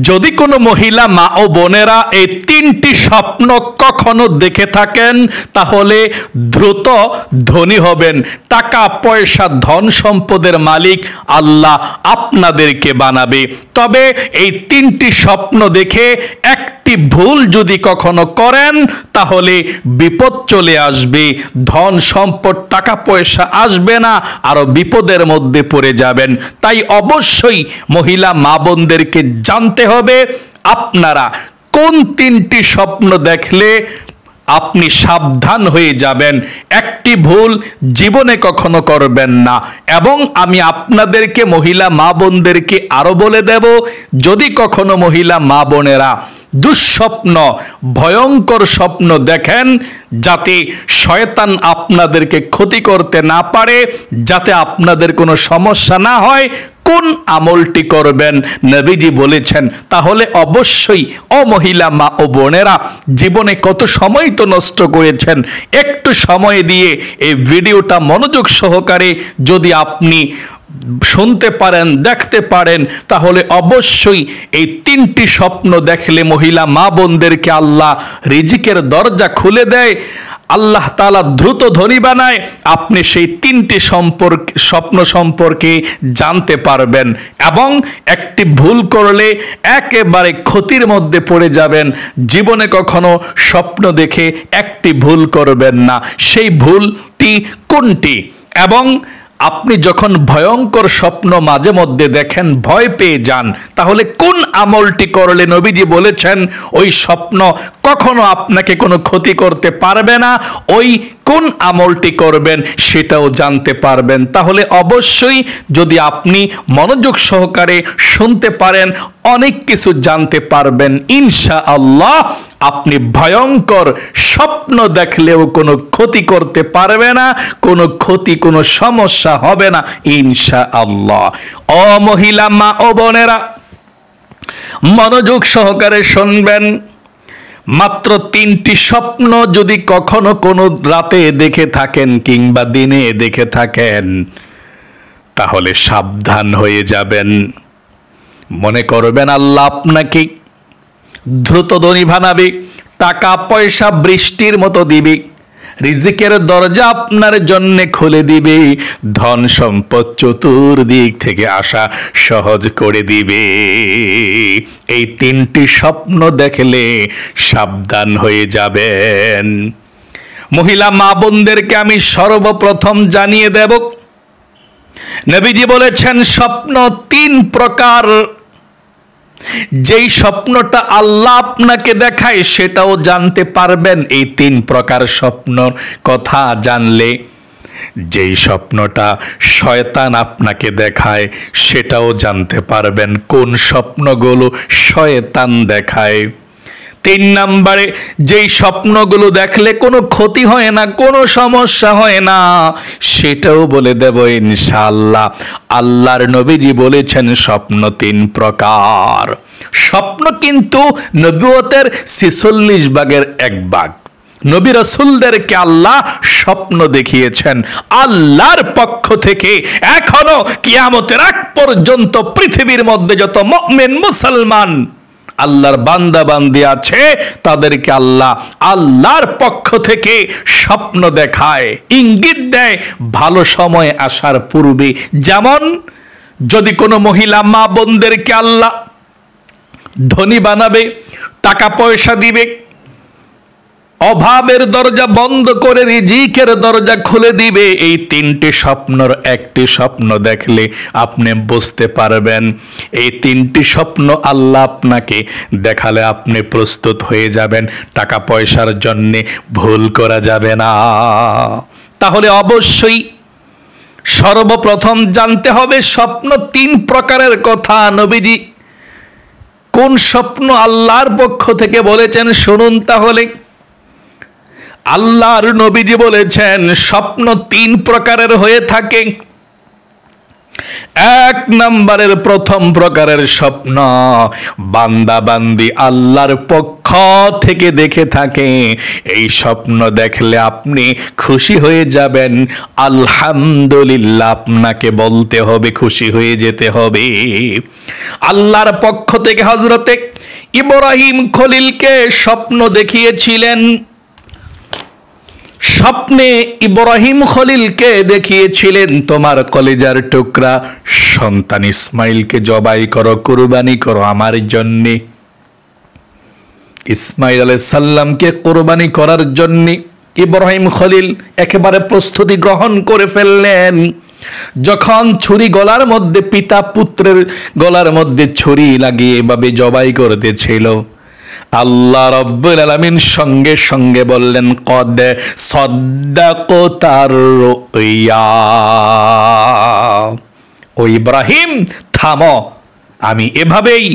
যদি কোনো মহিলা মা ও বোনেরা এই তিনটি স্বপ্ন কখনো দেখে থাকেন তাহলে দ্রুত ধনী হবেন, টাকা পয়সা ধন সম্পদের মালিক আল্লাহ আপনাদেরকে বানাবে। তবে এই তিনটি স্বপ্ন দেখে একটি ভুল যদি কখনো করেন তাহলে বিপদ চলে আসবে, ধন সম্পদ টাকা পয়সা আসবে না, আরো বিপদের মধ্যে পড়ে যাবেন। তাই অবশ্যই মহিলা মা বোনদেরকে জানতে হবে আপনারা কোন তিনটি স্বপ্ন দেখলে আপনি সাবধান হয়ে যাবেন, একটি ভুল জীবনে কখনো করবেন না। এবং আমি আপনাদেরকে মহিলা মা বোনদেরকে আরো বলে দেব, যদি কখনো মহিলা মা বোনেরা দুঃস্বপ্ন ভয়ঙ্কর স্বপ্ন দেখেন, যাতে শয়তান আপনাদেরকে ক্ষতি করতে না পারে, যাতে আপনাদের কোনো সমস্যা না হয়, কোন আমলটি করবেন নবীজি বলেছেন। তাহলে অবশ্যই ও মহিলা মা ও বোনেরা, জীবনে কত সময় তো নষ্ট করেছেন, একটু সময় দিয়ে এই ভিডিওটা মনোযোগ সহকারে যদি আপনি শুনতে পারেন, দেখতে পারেন, তাহলে অবশ্যই এই তিনটি স্বপ্ন দেখলে মহিলা মা বোনদেরকে আল্লাহ রিজিকের দরজা খুলে দেয়, আল্লাহ তাআলা দ্রুত ধনী বানায়। আপনি সেই তিনটি স্বপ্ন সম্পর্কে জানতে পারবেন এবং একটি ভুল করলে একেবারে ক্ষতির মধ্যে পড়ে যাবেন। জীবনে কখনো স্বপ্ন দেখে একটি ভুল করবেন না। সেই ভুলটি কোনটি? এবং আপনি যখন ভয়ঙ্কর স্বপ্ন মাঝে মধ্যে দেখেন, ভয় পেয়ে যান, তাহলে কোন আমলটি করলে নবীজি বলেছেন ওই স্বপ্ন কখনো আপনাকে কোনো ক্ষতি করতে পারবে না, ওই কোন আমলটি করবেন সেটাও জানতে পারবেন। তাহলে অবশ্যই যদি আপনি মনোযোগ সহকারে শুনতে পারেন, অনেক কিছু জানতে পারবেন ইনশাআল্লাহ। আপনি ভয়ঙ্কর স্বপ্ন দেখলেও কোনো ক্ষতি করতে পারবে না, কোনো ক্ষতি কোনো সমস্যা হবে না ইনশাআল্লাহ। ও মহিলা মা ও বোনেরা, মনোযোগ সহকারে শুনবেন। মাত্র তিনটি স্বপ্ন যদি কখনো কোনো রাতে দেখে থাকেন কিংবা দিনে দেখে থাকেন তাহলে সাবধান হয়ে যাবেন। মনে করবেন আল্লাহ আপনাকে দ্রুত ধনী বানাবে, টাকা পয়সা বৃষ্টির মতো দিবে, রিজিকের দরজা আপনার জন্য খুলে দিবে, ধন সম্পদ চতুর্দিক থেকে আসা সহজ করে দিবে। এই তিনটি স্বপ্ন দেখলে সাবধান হয়ে যাবেন। মহিলা মা বোনদেরকে আমি সর্বপ্রথম জানিয়ে দেব, নবীজি বলেছেন স্বপ্ন তিন প্রকার। যেই স্বপ্নটা আল্লাহ আপনাকে দেখায় সেটাও জানতে পারবেন এই তিন প্রকার স্বপ্নর কথা জানলে। যেই স্বপ্নটা শয়তান আপনাকে দেখায় সেটাও জানতে পারবেন কোন স্বপ্নগুলো শয়তান দেখায়। 3 নম্বরে, যেই স্বপ্নগুলো দেখলে কোনো ক্ষতি হয় না, কোনো সমস্যা হয় না, সেটাও বলে দেব ইনশাআল্লাহ। আল্লাহর নবীজি বলেছেন স্বপ্ন 3 প্রকার। স্বপ্ন কিন্তু নবুয়তের 46 ভাগের 1 ভাগ। নবী রাসূলদেরকে আল্লাহ স্বপ্ন দেখিয়েছেন আল্লাহর পক্ষ থেকে। এখনো কিয়ামতের আগ পর্যন্ত পৃথিবীর মধ্যে যত মুমিন মুসলমান আল্লাহর বান্দা বান্দি আছে তাদেরকে আল্লাহ আল্লাহর পক্ষ থেকে স্বপ্ন দেখায়, ইঙ্গিত দেয় ভালো সময় আসার পূর্বে। যেমন যদি কোনো মহিলা মা বোনদেরকে আল্লাহ ধনী বানাবে, টাকা পয়সা দিবে, অভাবের দরজা বন্ধ করে রিজিকের দরজা খুলে দিবে, এই 3টি স্বপ্নর একটি স্বপ্ন দেখলে আপনি বুঝতে পারবেন এই 3টি স্বপ্ন আল্লাহ আপনাকে দেখালে আপনি প্রস্তুত হয়ে যাবেন, টাকা পয়সার জন্য ভুল করা যাবে না। তাহলে অবশ্যই সর্বপ্রথম জানতে হবে স্বপ্ন 3 প্রকারের কথা। নবীজি কোন স্বপ্ন আল্লাহর পক্ষ থেকে বলেছেন শুনুন তাহলে। আল্লাহর নবীজি বলেছেন স্বপ্ন 3 প্রকারের হয়ে থাকে। 1 নম্বরের প্রথম প্রকারের স্বপ্ন, বান্দা বান্দি আল্লাহর পক্ষ থেকে দেখে থাকে, এই স্বপ্ন দেখলে আপনি খুশি হয়ে যাবেন। আলহামদুলিল্লাহ আপনাকে বলতে হবে, খুশি হয়ে যেতে হবে। আল্লাহর পক্ষ থেকে হযরতে ইব্রাহিম খলিলকে স্বপ্ন দেখিয়েছিলেন। স্বপ্নে ইব্রাহিম খলিলকে দেখিয়েছিলেন, তোমার কলিজার টুকরা সন্তান ইসমাইলকে জবাই করো, কুরবানি করো আমার জন্যে। ইসমাইল আলাইহিস সালামকে কুরবানি করার জন্য ইব্রাহিম খলিল একেবারে প্রস্তুতি গ্রহণ করে ফেললেন। যখন ছুরি গলার মধ্যে, পিতা পুত্রের গলার মধ্যে ছুরি লাগিয়ে এভাবে জবাই করতেছিল, আল্লাহ রাব্বুল আলামিন সঙ্গে সঙ্গে বললেন, কদ সাদ্দাকতার রুইয়া। ও ইব্রাহিম থামো, আমি এভাবেই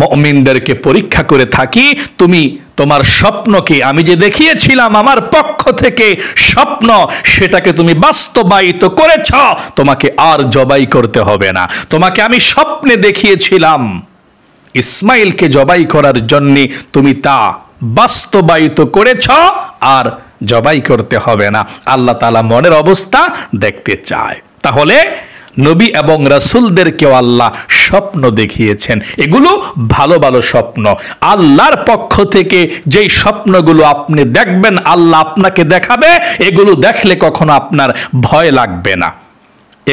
মুমিনদেরকে পরীক্ষা করে থাকি। তুমি তোমার স্বপ্নকে, আমি যে দেখিয়েছিলাম আমার পক্ষ থেকে স্বপ্ন, সেটাকে তুমি বাস্তবায়িত করেছ। তোমাকে আর জবাই করতে হবে না। তোমাকে আমি স্বপ্নে দেখিয়েছিলাম ইসমাইলকে জবাই করার জন্য, তুমি তা বাস্তবায়িত করেছ, আর জবাই করতে হবে না। আল্লাহ তাআলা মনের অবস্থা দেখতে চায়। তাহলে নবী এবং রাসূলদেরকেও আল্লাহ স্বপ্ন দেখিয়েছেন। এগুলো ভালো ভালো স্বপ্ন। আল্লাহর পক্ষ থেকে যেই স্বপ্নগুলো আপনি দেখবেন, আল্লাহ আপনাকে দেখাবে, এগুলো দেখলে কখনো আপনার ভয় লাগবে না।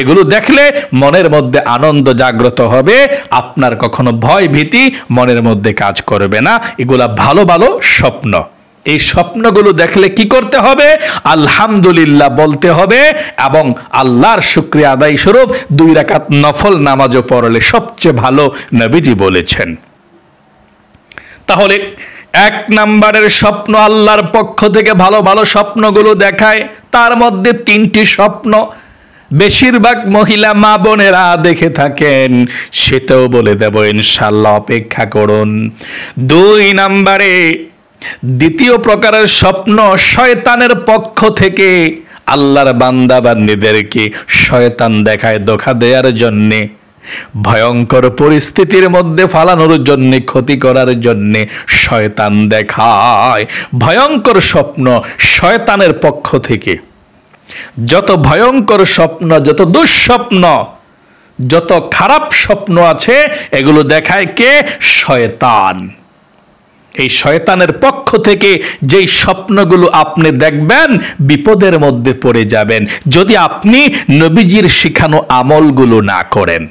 এগুলো দেখলে মনের মধ্যে আনন্দ জাগ্রত হবে, আপনার কখনো ভয় ভীতি মনের মধ্যে কাজ করবে না। এগুলা ভালো ভালো স্বপ্ন। এই স্বপ্নগুলো দেখলে কি করতে হবে? আলহামদুলিল্লাহ বলতে হবে, এবং আল্লাহর শুকরিয়া আদায় স্বরূপ 2 রাকাত নফল নামাজও পড়লে সবচেয়ে ভালো, নবীজি বলেছেন। তাহলে 1 নম্বরের স্বপ্ন, আল্লাহর পক্ষ থেকে ভালো ভালো স্বপ্নগুলো দেখায়। তার মধ্যে 3টি স্বপ্ন বেশিরভাগ মহিলা মা বোনেরা দেখে থাকেন, সেটাও বলে দেব ইনশাআল্লাহ, অপেক্ষা করুন। 2 নম্বরে দ্বিতীয় প্রকারের স্বপ্ন, শয়তানের পক্ষ থেকে আল্লাহর বান্দা বান্দীদেরকে শয়তান দেখায় ধোঁকা দেওয়ার জন্যে, ভয়ঙ্কর পরিস্থিতির মধ্যে ফালানোর জন্যে, ক্ষতি করার জন্যে শয়তান দেখায়। ভয়ঙ্কর স্বপ্ন শয়তানের পক্ষ থেকে। যত ভয়ঙ্কর স্বপ্ন, যত দুঃস্বপ্ন, যত খারাপ স্বপ্ন আছে, এগুলো দেখায় কে? শয়তান। এই শয়তানের পক্ষ থেকে যেই স্বপ্নগুলো আপনি দেখবেন, বিপদের মধ্যে পড়ে যাবেন যদি আপনি নবীজির শিখানো আমলগুলো না করেন।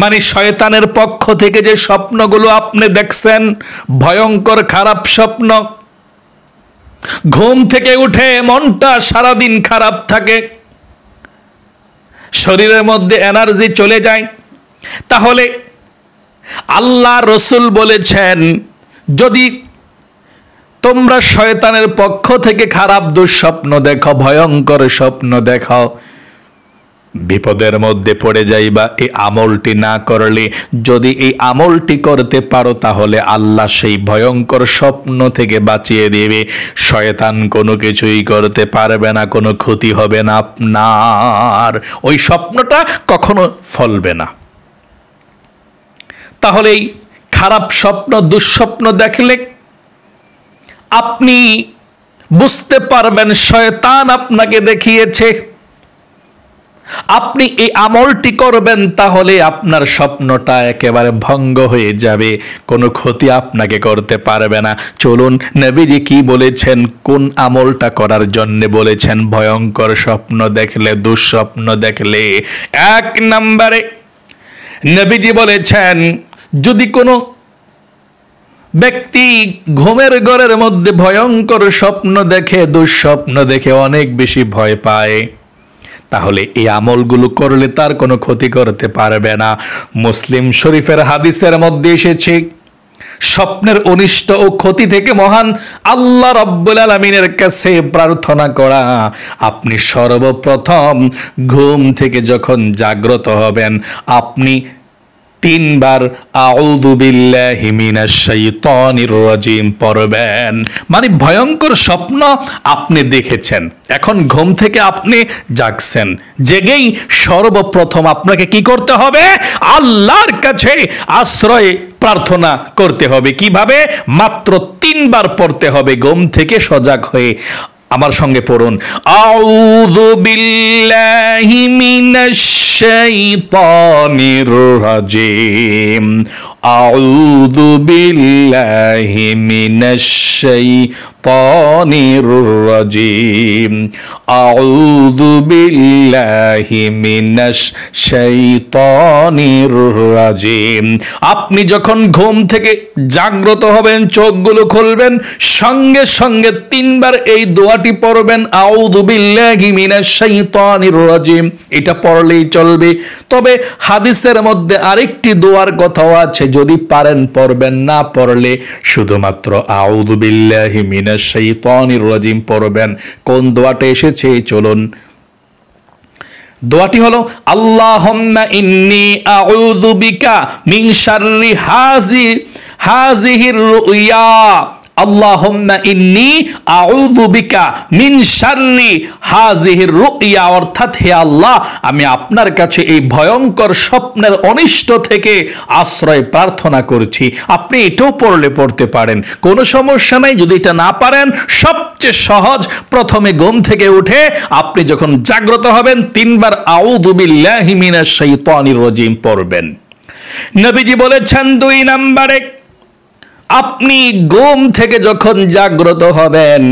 মানে শয়তানের পক্ষ থেকে যে স্বপ্নগুলো আপনি দেখছেন, ভয়ঙ্কর খারাপ স্বপ্ন, ঘুম থেকে উঠে মনটা সারাদিন খারাপ থাকে, শরীরের মধ্যে এনার্জি চলে যায়, তাহলে আল্লাহ রসুল বলেছেন, যদি তোমরা শয়তানের পক্ষ থেকে খারাপ দুঃস্বপ্ন দেখো, ভয়ঙ্কর স্বপ্ন দেখো, বিপদের মধ্যে পড়ে যাইবা এই আমলটি না করলে। যদি এই আমলটি করতে পারো, তাহলে আল্লাহ সেই ভয়ঙ্কর স্বপ্ন থেকে বাঁচিয়ে দেবে। শয়তান কোনো কিছুই করতে পারবে না, কোনো ক্ষতি হবে না আপনার, ওই স্বপ্নটা কখনো ফলবে না। তাহলে এই খারাপ স্বপ্ন, দুঃস্বপ্ন দেখলে আপনি বুঝতে পারবেন শয়তান আপনাকে দেখিয়েছে। আপনি এই আমলটি করবেন, তাহলে আপনার স্বপ্নটা একেবারে ভঙ্গ হয়ে যাবে, কোনো ক্ষতি আপনাকে করতে পারবে না। চলুন নবীজি কি বলেছেন, কোন আমলটা করার জন্য বলেছেন ভয়ঙ্কর স্বপ্ন দেখলে, দুঃস্বপ্ন দেখলে। 1 নম্বরে নবীজি বলেছেন, যদি কোনো ব্যক্তি ঘুমের ঘরের মধ্যে ভয়ঙ্কর স্বপ্ন দেখে, দুঃস্বপ্ন দেখে অনেক বেশি ভয় পায়, তাহলে এই আমলগুলো করলে তার কোনো ক্ষতি করতে পারবে না। মুসলিম শরীফের হাদিসের মধ্যে এসেছে, স্বপ্নের অনিষ্ট ও ক্ষতি থেকে মহান আল্লাহ রাব্বুল আলামিনের কাছে প্রার্থনা করা। আপনি সর্বপ্রথম ঘুম থেকে যখন জাগ্রত হবেন, আপনি তিনবার আউযু বিল্লাহি মিনাশ শাইতানির রাজিম পড়বেন। মানে ভয়ঙ্কর স্বপ্ন আপনি দেখেছেন, এখন ঘুম থেকে আপনি জাগছেন, জেগেই সর্বপ্রথম আপনাকে কি করতে হবে? আল্লাহর কাছে আশ্রয় প্রার্থনা করতে হবে। কিভাবে? মাত্র তিনবার পড়তে হবে ঘুম থেকে সজাগ হয়ে। আমার সঙ্গে পড়ুন, আউযু বিল্লাহি মিনাশ শাইতানির রাজিম, আউযু বিল্লাহি মিনাশ শাইতানির রাজিম, আউযু বিল্লাহি মিনাশ শাইতানির রাজিম। আপনি যখন ঘুম থেকে জাগ্রত হবেন, চোখগুলো খুলবেন, সঙ্গে সঙ্গে তিনবার এই দোয়াটি পড়বেন, আউযু বিল্লাহি মিনাশ শাইতানির রাজিম। এটা পড়লেই চলবে। তবে হাদিসের মধ্যে আরেকটি দোয়ার কথাও আছে, যদি পারেন পড়বেন, না পড়লে শুধুমাত্র আউযু বিল্লাহি মিনাশ শাইতানির রাজিম পড়বেন। কোন দোয়াটা এসেছে চলুন। দোয়াটি হলো, আল্লাহুম্মা ইন্নী আউযু বিকা মিন শাররি হাযিহির রুইয়া, আল্লাহুম্মা ইন্নী আউযু বিকা মিন শাররি হাযিহির রুইয়া, অর্থাৎ হে আল্লাহ, আমি আপনার কাছে এই ভয়ঙ্কর স্বপ্নের অনিষ্ট থেকে আশ্রয় প্রার্থনা করছি। আপনি এটাও পড়তে পারেন, কোনো সমস্যা নাই। যদি এটা না পারেন, সবচেয়ে সহজ, প্রথমে ঘুম থেকে উঠে আপনি যখন জাগ্রত হবেন, তিনবার আউযু বিল্লাহি মিনাশ শাইতানির রাজিম পড়বেন। নবীজি বলেছেন 2 নম্বরে, আপনি ঘুম থেকে যখন জাগ্রত হবেন,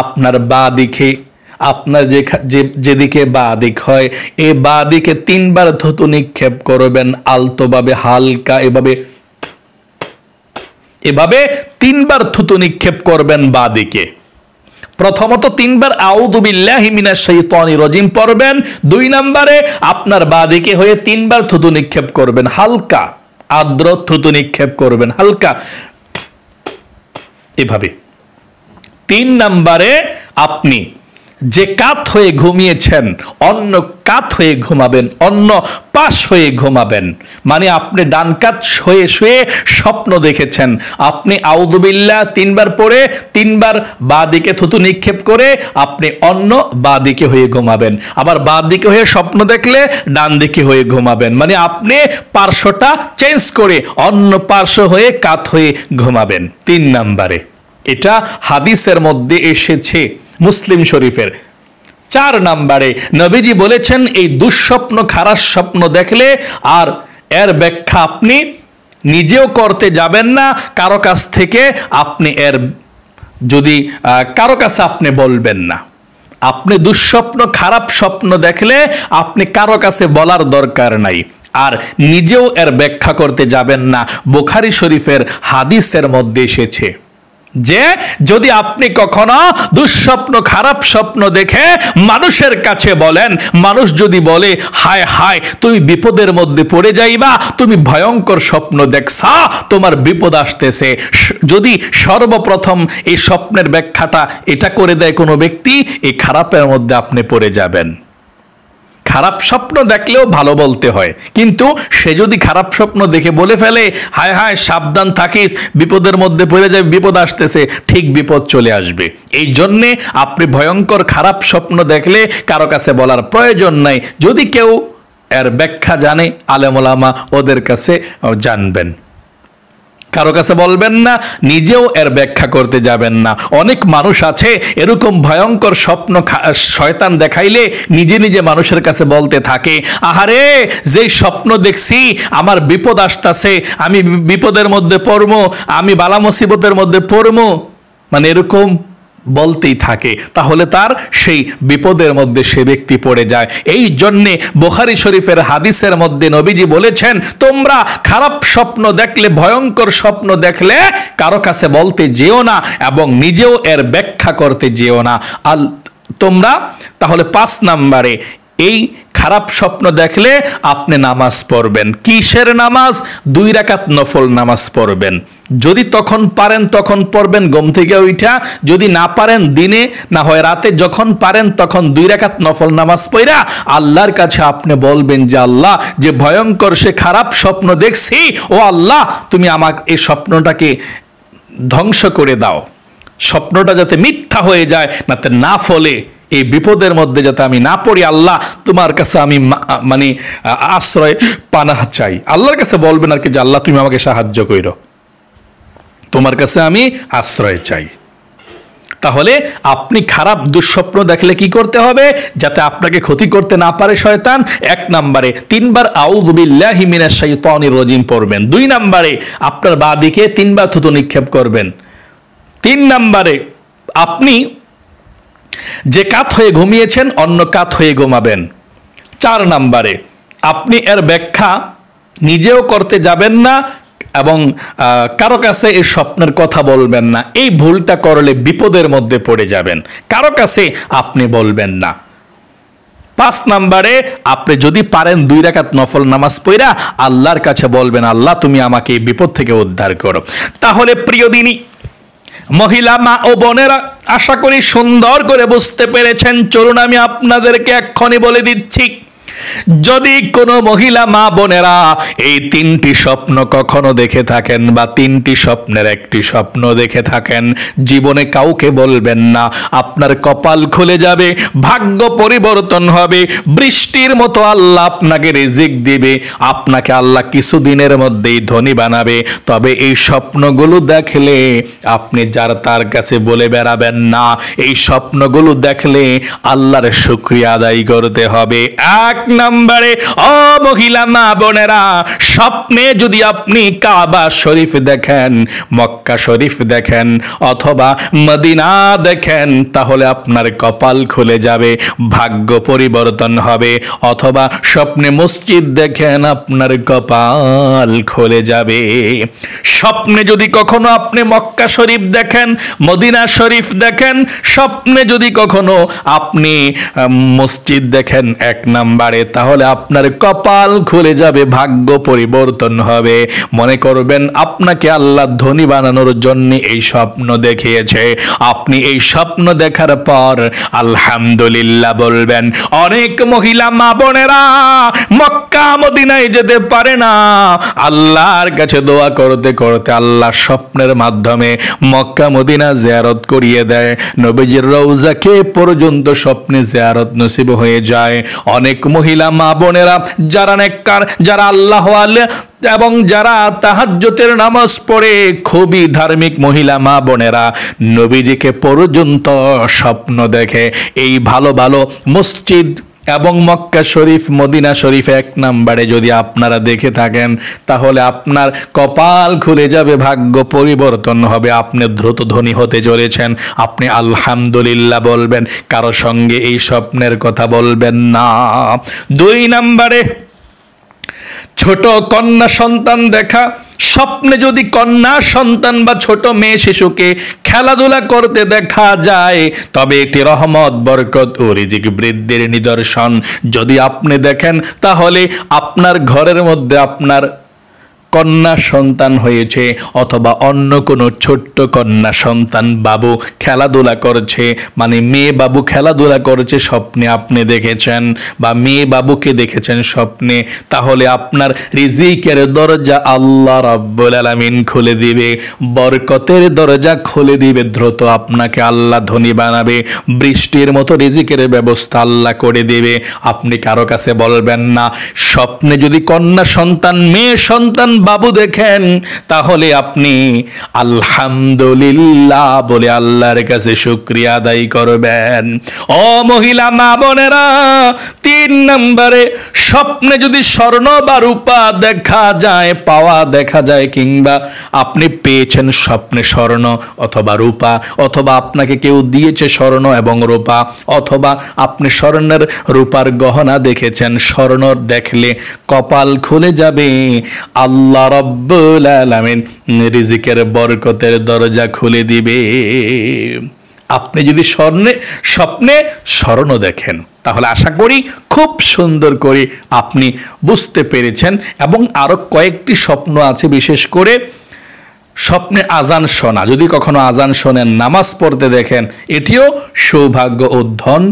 আপনার বাঁ দিকে, আপনার যেদিকে বাঁ দিক হয়, এই বাঁ দিকে তিনবার থুতু নিক্ষেপ করবেন আলতোভাবে, হালকা, এভাবে তিনবার থুতু নিক্ষেপ করবেন বাঁ দিকে। প্রথমত তিনবার আউযু বিল্লাহি মিনাশ শাইতানির রাজিম পড়বেন। 2 নম্বরে আপনার বাঁ দিকে হয়ে তিনবার থুতু নিক্ষেপ করবেন, হালকা আর্দ্র থুতু নিক্ষেপ করবেন, হালকা এভাবে। 3 নম্বরে আপনি যে কাত হয়ে ঘুমিয়েছেন, অন্য কাত হয়ে ঘুমাবেন, অন্য পাশ হয়ে ঘুমাবেন। মানে আপনি ডান কাত শুয়ে শুয়ে স্বপ্ন দেখেছেন, আপনি আউযু বিল্লাহ তিনবার পড়ে তিনবার বাঁ দিকে থুতু নিক্ষেপ করে আপনি অন্য বাঁ দিকে হয়ে ঘুমাবেন। আবার বাঁ দিকে হয়ে স্বপ্ন দেখলে ডান দিকে হয়ে ঘুমাবেন। মানে আপনি পার্শ্বটা চেঞ্জ করে অন্য পার্শ্ব হয়ে কাত হয়ে ঘুমাবেন। 3 নম্বরে এটা হাদিসের মধ্যে এসেছে মুসলিম শরীফের। 4 নম্বরে নবীজি বলেছেন, এই দুঃস্বপ্ন, খারাপ স্বপ্ন দেখলে আর এর ব্যাখ্যা আপনি নিজেও করতে যাবেন না, কারো কাছ থেকে আপনি কারো কাছে আপনি বলবেন না। আপনি দুঃস্বপ্ন, খারাপ স্বপ্ন দেখলে আপনি কারো কাছে বলার দরকার নাই, আর নিজেও এর ব্যাখ্যা করতে যাবেন না। বুখারী শরীফের হাদিসের মধ্যে এসেছে যে যদি আপনি কখনো দুঃস্বপ্ন, খারাপ স্বপ্ন দেখে মানুষের কাছে বলেন, মানুষ যদি বলে হায় হায় তুমি বিপদের মধ্যে পড়ে যাইবা, তুমি ভয়ঙ্কর স্বপ্ন দেখছা, তোমার বিপদ আসতেছে, যদি সর্বপ্রথম এই স্বপ্নের ব্যাখ্যাটা এটা করে দেয় কোনো ব্যক্তি, এই খারাপের মধ্যে আপনি পড়ে যাবেন। খারাপ স্বপ্ন দেখলেও ভালো বলতে হয়, কিন্তু সে যদি খারাপ স্বপ্ন দেখে বলে ফেলে হায় হায় সাবধান থাকিস, বিপদের মধ্যে পড়ে যাবে, বিপদ আসতেছে, ঠিক বিপদ চলে আসবে। এই জন্যে আপনি ভয়ঙ্কর খারাপ স্বপ্ন দেখলে কারো কাছে বলার প্রয়োজন নাই। যদি কেউ এর ব্যাখ্যা জানে, আলেম ওলামা, ওদের কাছে জানবেন, কারো কাছে বলবেন না, নিজেও এর ব্যাখ্যা করতে যাবেন না। অনেক মানুষ আছে এরকম ভয়ঙ্কর স্বপ্ন শয়তান দেখাইলে নিজে নিজে মানুষের কাছে বলতে থাকে, আহারে যে স্বপ্ন দেখছি আমার বিপদ আসতেছে, আমি বিপদের মধ্যে পড়বো, আমি বালা মুসিবতের মধ্যে পড়বো, মানে এরকম বলতেই থাকে। তাহলে তার সেই বিপদের মধ্যে সে ব্যক্তি পড়ে যায়। এই জন্যে বুখারী শরীফের হাদিসের মধ্যে নবীজি বলেছেন, তোমরা খারাপ স্বপ্ন দেখলে, ভয়ঙ্কর স্বপ্ন দেখলে কারো কাছে বলতে যেও না এবং নিজেও এর ব্যাখ্যা করতে যেও না। তোমরা তাহলে 5 নম্বরে এই খারাপ স্বপ্ন দেখলে আপনি নামাজ পড়বেন। কিসের নামাজ? 2 রাকাত নফল নামাজ পড়বেন। যদি তখন পারেন তখন পড়বেন ঘুম থেকে উঠা, যদি না পারেন দিনে না হয় রাতে, যখন পারেন তখন 2 রাকাত নফল নামাজ পড়া আল্লাহর কাছে আপনি বলবেন যে আল্লাহ, যে ভয়ঙ্কর সে খারাপ স্বপ্ন দেখছি, ও আল্লাহ তুমি আমাকে এই স্বপ্নটাকে ধ্বংস করে দাও, স্বপ্নটা যাতে মিথ্যা হয়ে যায়, যাতে না ফলে এই বিপদের মধ্যে যাতে আমি না পড়ি, আল্লাহ তোমার কাছে আমি মানে আশ্রয় পানাহ চাই। আল্লাহর কাছে বলবেন আর কি যে আল্লাহ তুমি আমাকে সাহায্য করো, তোমার কাছে আমি আশ্রয় চাই। তাহলে আপনি খারাপ দুঃস্বপ্ন দেখলে কি করতে হবে যাতে আপনাকে ক্ষতি করতে না পারে শয়তান? 1 নম্বরে 3 বার আউযু বিল্লাহি মিনাশ শাইতানির রাজিম পড়বেন। 2 নম্বরে আপনার বাঁ দিকে 3 বার থুতু নিক্ষেপ করবেন। 3 নম্বরে আপনি যে কাত হয়ে ঘুমিয়েছেন অন্য কাত হয়ে ঘুমাবেন। 4 নম্বরে আপনি এর ব্যাখ্যা নিজেও করতে যাবেন না এবং কারো কাছে এই স্বপ্নের কথা বলবেন না। এই ভুলটা করলে বিপদের মধ্যে পড়ে যাবেন, কারো কাছে আপনি বলবেন না। 5 নম্বরে আপনি যদি পারেন 2 রাকাত নফল নামাজ পড়া আল্লাহর কাছে বলবেন আল্লাহ তুমি আমাকে এই বিপদ থেকে উদ্ধার করো। তাহলে প্রিয় দিনী মহিলা মা ও বোনেরা, আশা করি সুন্দর করে বুঝতে পেরেছেন। চলুন আমি আপনাদেরকে এক্ষুনি বলে দিচ্ছি, যদি কোনো মহিলা মা বোনেরা এই 3টি স্বপ্ন কখনো দেখে থাকেন বা 3টি স্বপ্নের একটি স্বপ্ন দেখে থাকেন, জীবনে কাউকে বলবেন না। আপনার কপাল খুলে যাবে, ভাগ্য পরিবর্তন হবে, বৃষ্টির মতো আল্লাহ আপনাকে রিজিক দিবে, আপনাকে আল্লাহ কিছুদিনের মধ্যেই ধনী বানাবে। তবে এই স্বপ্নগুলো দেখলে আপনি যার তার কাছে বলে বেড়াবেন না। এই স্বপ্নগুলো দেখলে আল্লাহর শুকরিয়া আদায় করতে হবে। 1 নম্বরে, ও মহিলা মা বোনেরা, স্বপ্নে যদি আপনি কাবা শরীফ দেখেন, মক্কা শরীফ দেখেন অথবা মদিনা দেখেন, তাহলে আপনার কপাল খুলে যাবে, ভাগ্য পরিবর্তন হবে। অথবা স্বপ্নে মসজিদ দেখেন, আপনার কপাল খুলে যাবে। স্বপ্নে যদি কখনো আপনি মক্কা শরীফ দেখেন, মদিনা শরীফ দেখেন, স্বপ্নে যদি কখনো আপনি মসজিদ দেখেন 1 নম্বরে, তাহলে আপনার কপাল খুলে যাবে, ভাগ্য পরিবর্তন হবে। মনে করবেন আপনাকে আল্লাহ ধনী বানানোর জন্য এই স্বপ্ন দেখিয়েছে। আপনি এই স্বপ্ন দেখার পর আলহামদুলিল্লাহ বলবেন। অনেক মহিলা মা বোনেরা মক্কা মদিনায় যেতে পারে না, আল্লাহর কাছে দোয়া করতে করতে আল্লাহ স্বপ্নের মাধ্যমে মক্কা মদিনা জিয়ারত করিয়ে দেয়, নবীজির রওজাকে পর্যন্ত স্বপ্নে জিয়ারত নসিব হয়ে যায়। অনেক মহিলা মা বোনেরা যারা নেককার, যারা আল্লাহ ওয়ালা এবং যারা তাহাজ্জুদের নামাজ পড়ে, খুবই ধার্মিক মহিলা মা বোনেরা নবীজিকে পর্যন্ত স্বপ্ন দেখে। এই ভালো ভালো মসজিদ এবং মক্কা শরীফ মদিনা শরীফ 1 নম্বরে যদি আপনারা দেখে থাকেন, তাহলে আপনার কপাল খুলে যাবে, ভাগ্য পরিবর্তন হবে, আপনি দ্রুত ধনী হতে চলেছেন। আপনি আলহামদুলিল্লাহ বলবেন, কারো সঙ্গে এই স্বপ্নের কথা বলবেন না। 2 নম্বরে, ছোট কন্যা সন্তান দেখা। স্বপ্নে যদি কন্যা সন্তান বা ছোট মেয়ে শিশুকে খেলাধুলা করতে দেখা যায়, তবে এটি রহমত, বরকত ও রিজিক বৃদ্ধির নিদর্শন। যদি আপনি দেখেন, তাহলে আপনার ঘরের মধ্যে আপনার কন্যা সন্তান হয়েছে অথবা অন্য কোনো ছোট্ট কন্যা সন্তান বাবু খেলাধুলা করছে, মানে মেয়ে বাবু খেলাধুলা করছে স্বপ্নে আপনি দেখেছেন বা মেয়ে বাবুকে দেখেছেন স্বপ্নে, তাহলে আপনার রিজিকের দরজা আল্লাহ রাব্বুল আলামিন খুলে দিবে, বরকতের দরজা খুলে দিবে, দ্রুত আপনাকে আল্লাহ ধনী বানাবে, বৃষ্টির মতো রিজিকের ব্যবস্থা আল্লাহ করে দিবে। আপনি কারো কাছে বলবেন না। স্বপ্নে যদি কন্যা সন্তান, মেয়ে সন্তান বাবু দেখেন, তাহলে আপনি আলহামদুলিল্লাহ বলে আল্লাহর কাছে শুকরিয়া আদায় করবেন। ও মহিলা মা বোনেরা, 3 নম্বরে, স্বপ্নে যদি স্বর্ণ বা রূপা দেখা যায়, পাওয়া দেখা যায়, কিংবা আপনি পেয়েছেন স্বপ্নে স্বর্ণ অথবা রূপা, অথবা আপনাকে কেউ দিয়েছে স্বর্ণ এবং রূপা, অথবা আপনি স্বর্ণের রূপার গহনা দেখেছেন, স্বর্ণ দেখলে কপাল খুলে যাবে, আল্লাহ রাব্বুল আলামিন রিজিকের বরকতের দরজা খুলে দিবে। আপনি যদি স্বপ্নে স্বর্ণ দেখেন, তাহলে আশা করি খুব সুন্দর করে আপনি বুঝতে পেরেছেন। এবং আরও কয়েকটি স্বপ্ন আছে, বিশেষ করে স্বপ্নে আজান শোনা। যদি কখনো আজান শোনেন, নামাজ পড়তে দেখেন, এটিও সৌভাগ্য ও ধন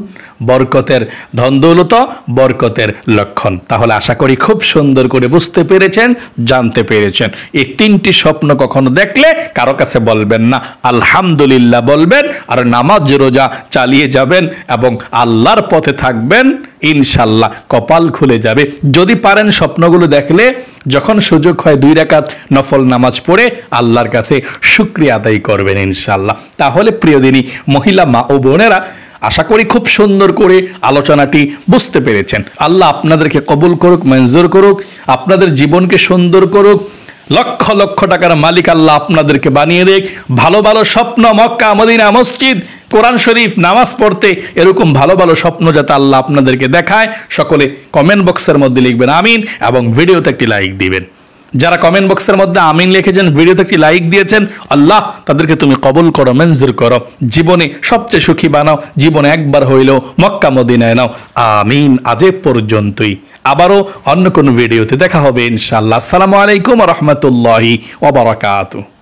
বরকতের, ধন দৌলত বরকতের লক্ষণ। তাহলে আশা করি খুব সুন্দর করে বুঝতে পেরেছেন, জানতে পেরেছেন। এই তিনটি স্বপ্ন কখনো দেখলে কারো কাছে বলবেন না, আলহামদুলিল্লাহ বলবেন, আর নামাজ রোজা চালিয়ে যাবেন এবং আল্লাহর পথে থাকবেন, ইনশাল্লাহ কপাল খুলে যাবে। যদি পারেন স্বপ্নগুলো দেখলে যখন সুযোগ হয় 2 রাকাত নফল নামাজ পড়ে আল্লাহর কাছে শুকরিয়া আদায় করবেন ইনশাল্লাহ। তাহলে প্রিয় দিনী মহিলা মা ও বোনেরা, আশা করি খুব সুন্দর করে আলোচনাটি বুঝতে পেরেছেন। আল্লাহ আপনাদেরকে কবুল করুক, মঞ্জুর করুক, আপনাদের জীবনকে সুন্দর করুক, লক্ষ লক্ষ টাকার মালিক আল্লাহ আপনাদেরকে বানিয়ে দেখ। ভালো ভালো স্বপ্ন, মক্কা মদিনা মসজিদ, কোরআন শরীফ, নামাজ পড়তে, এরকম ভালো ভালো স্বপ্ন যাতে আল্লাহ আপনাদেরকে দেখায়। সকলে কমেন্ট বক্সের মধ্যে লিখবেন আমিন এবং ভিডিওতে একটি লাইক দিবেন। যারা কমেন্ট বক্সের মধ্যে আমিন লিখেছেন, ভিডিওতে একটি লাইক দিয়েছেন, আল্লাহ তাদেরকে তুমি কবুল করো, মঞ্জুর করো, জীবনে সবচেয়ে সুখী বানাও, জীবনে একবার হইলেও মক্কা মদিনায় নাও, আমিন। আজ এ পর্যন্তই, আবারও অন্য কোনো ভিডিওতে দেখা হবে ইনশাআল্লাহ। আসসালামু আলাইকুম ওয়া রাহমাতুল্লাহি ওয়া বারাকাতুহু।